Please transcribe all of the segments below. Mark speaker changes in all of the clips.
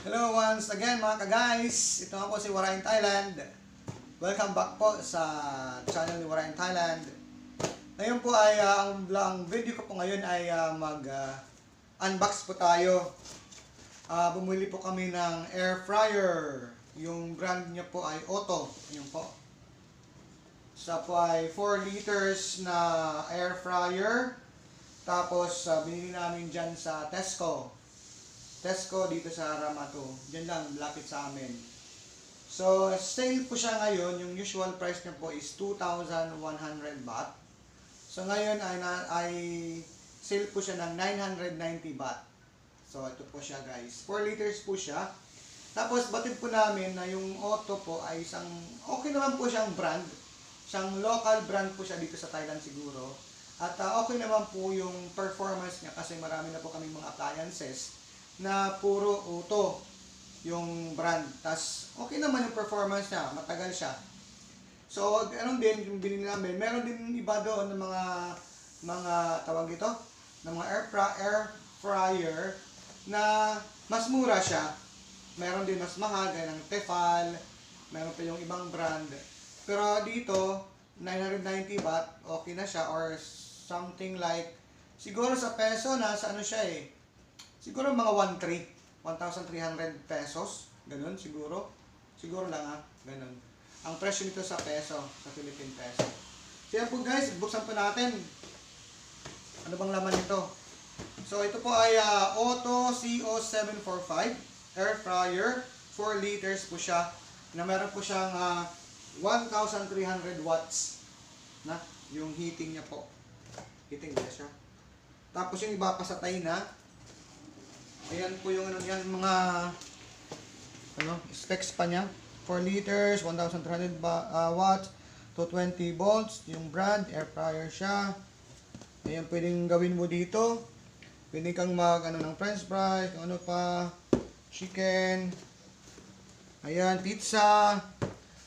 Speaker 1: Hello once again mga ka-guys. Ito ako si Warain Thailand. Welcome back po sa channel ni Warain Thailand. Ngayon po ay ang video ko po ngayon ay mag-unbox po tayo. Bumili po kami ng air fryer. Yung brand niya po ay Otto. Yun po. Sa po ay 4 liters na air fryer. Tapos binili namin dyan sa Tesco dito sa Ramato. Diyan lang, lapit sa amin. So, sale po siya ngayon. Yung usual price niya po is 2,100 baht. So, ngayon ay sale po siya ng 990 baht. So, ito po siya guys. 4 liters po siya. Tapos, batid po namin na yung Otto po ay isang, okay naman po siyang brand. Siyang local brand po siya dito sa Thailand siguro. At okay naman po yung performance niya kasi marami na po kaming mga appliances na puro Otto yung brand. Tas okay naman yung performance niya, matagal siya. So, ano din yung binili namin. Meron din iba doon ng mga tawag ito, ng mga air fryer na mas mura siya. Meron din mas mahal, gaya ng Tefal, meron pa yung ibang brand. Pero dito, 990 baht, okay na siya, or something like, siguro sa peso, nasa ano siya eh, siguro mga 1,300 pesos. Ganun siguro. Siguro lang ganun. Ang presyo nito sa peso, sa Philippine peso. So yan po guys, buksan po natin. Ano bang laman nito? So ito po ay Otto CO745 air fryer. 4 liters po siya. Na meron po siyang 1,300 watts. Na, yung heating niya po. Heating niya siya. Tapos yung iba pasatay na. Ayan po yung mga specs pa niya. 4 liters, 1,300 watts, 220 volts, yung brand, air fryer siya. Ayan, pwedeng gawin mo dito. Pwede kang ng french fries, ano pa, chicken. Ayan, pizza.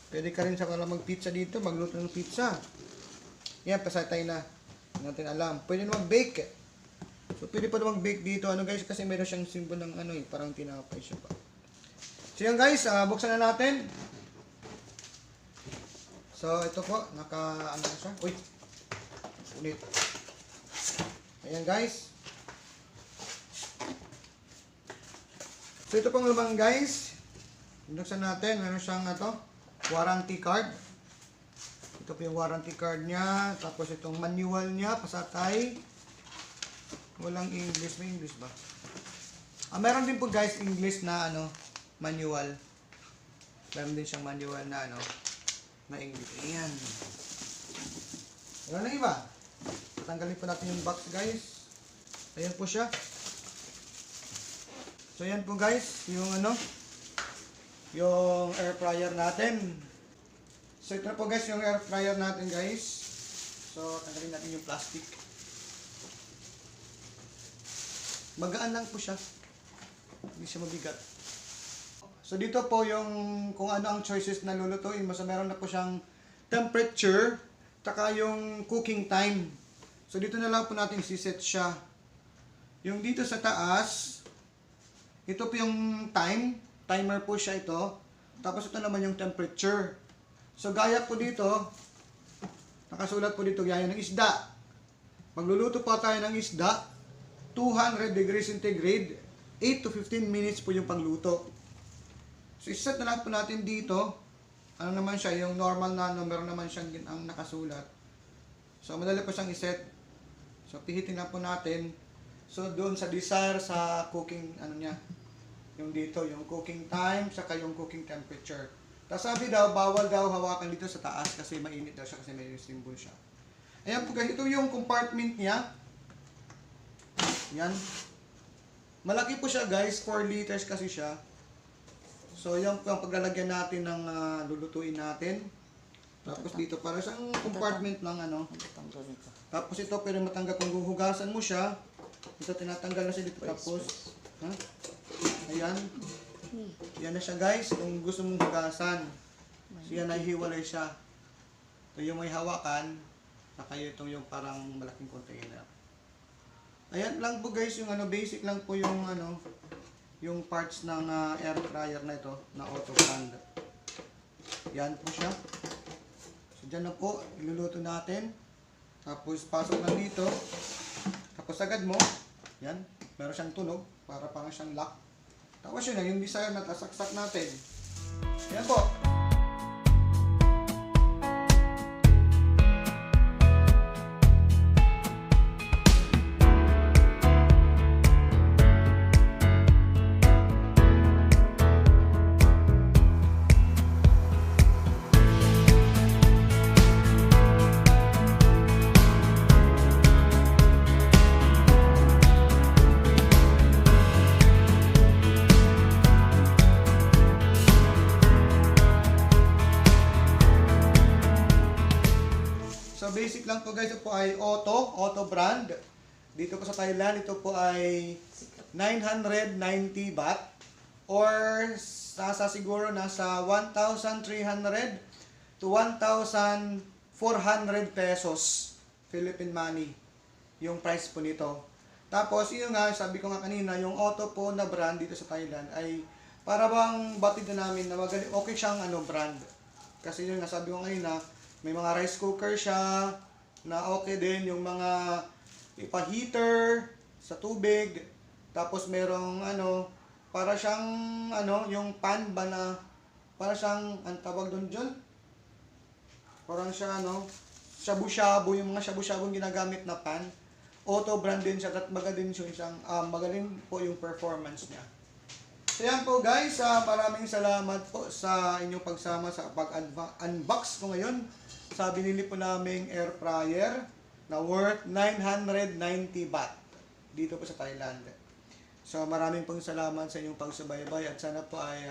Speaker 1: Pwede ka rin sa mag-pizza dito, magluto ng pizza. Ayan, pasatay na. Hindi natin alam. Pwede na mag-bake. So, pwede pa naman bake dito. Ano guys, kasi meron siyang symbol ng parang tinapay siya pa. So, yan guys, buksan na natin. So, ito po, naka, siya. Uy, ulit. Ayan guys. So, ito pong laman guys. Buksan natin, meron siyang warranty card. Ito po yung warranty card niya. Tapos itong manual niya, pasatay. Walang English. May English ba? Meron din po guys English na manual. Meron din siyang manual na na English. Ayan. Wala na iba. Tanggalin po natin yung box guys. Ayan po siya. So ayan po guys, yung yung air fryer natin. So ito po guys yung air fryer natin guys. So tanggalin natin yung plastic. Magaan lang po siya. Hindi siya mabigat. So dito po yung kung ano ang choices na lulutuin mo. So meron na po siyang temperature, taka yung cooking time. So dito na lang po natin siset siya. Yung dito sa taas, ito po yung timer po siya ito. Tapos ito naman yung temperature. So gaya po dito, nakasulat po dito gaya ng isda. Magluluto po tayo ng isda. 200 degrees centigrade, 8 to 15 minutes po yung pangluto. So, iset na lang po natin dito. Ano naman siya, yung normal na meron naman siyang ang nakasulat. So, madali po siyang iset. So, pihitin lang po natin. So, doon sa desire sa cooking, niya, yung dito, yung cooking time, saka yung cooking temperature. Tapos sabi daw, bawal daw hawakan dito sa taas kasi mainit daw siya kasi may symbol siya. Ayan po guys, ito yung compartment niya. Yan. Malaki po siya guys, 4 liters kasi siya. So yan po ang paglalagyan natin ng lulutuin natin. Tapos dito para siyang compartment lang Tapos ito pero matanggal kung huhugasan mo siya. Ito tinatanggal na siya dito tapos. Ayan. Yan na siya guys, kung gusto mong hugasan. So yan nahihiwalay siya. Ito yung may hawakan. Saka ito yung parang malaking container. Ayan lang po guys, yung basic lang po yung yung parts ng air fryer na ito, na auto brand. Yan po siya. So dyan na po, iluluto natin. Tapos pasok na dito. Tapos agad mo, yan, meron siyang tunog, para parang siyang lock. Tapos yun na, yung bisaya na tasaksak natin. Yan po. So basic lang po guys, ito po ay auto brand. Dito po sa Thailand, ito po ay 990 baht or siguro nasa 1,300 to 1,400 pesos Philippine money yung price po nito. Tapos yun nga, sabi ko nga kanina, yung auto po na brand dito sa Thailand ay para bang batid na namin na magaling, okay siyang brand. Kasi yun nga, sabi ko kanina, may mga rice cooker siya na okay din, yung mga ipa-heater sa tubig. Tapos merong para siyang yung pan ba na para siyang ang tawag doon dyan. Parang siya shabu-shabu, yung mga shabu-shabu ginagamit na pan. Auto brand din siya at magaling siyang magaling po yung performance niya. So yan po guys, maraming salamat po sa inyong pagsama sa pag-unbox ko ngayon sa binili po naming air fryer na worth 990 baht dito po sa Thailand. So maraming pong salamat sa inyong pagsubaybay at sana po ay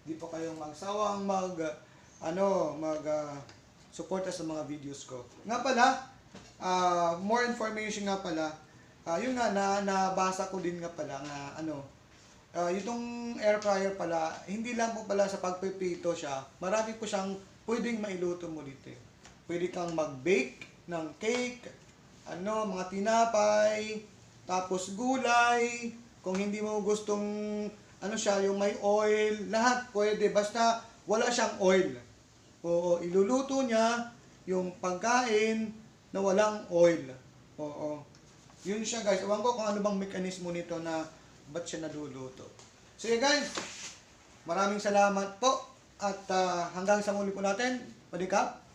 Speaker 1: di po kayong magsawang suporta sa mga videos ko. Nga pala, more information nga pala, yun nga nabasa ko din nga pala nga itong air fryer pala, hindi lang po pala sa pagpipito siya, marami po siyang pwedeng mailuto mo dito. Pwede kang mag-bake ng cake, mga tinapay, tapos gulay, kung hindi mo gustong yung may oil, lahat pwede, basta wala siyang oil. Oo, iluluto niya yung pagkain na walang oil. Oo. Yun siya guys. Ewan ko kung ano bang mekanismo nito na ba't siya naluluto. So guys, maraming salamat po at hanggang sa muli po natin. Padikap.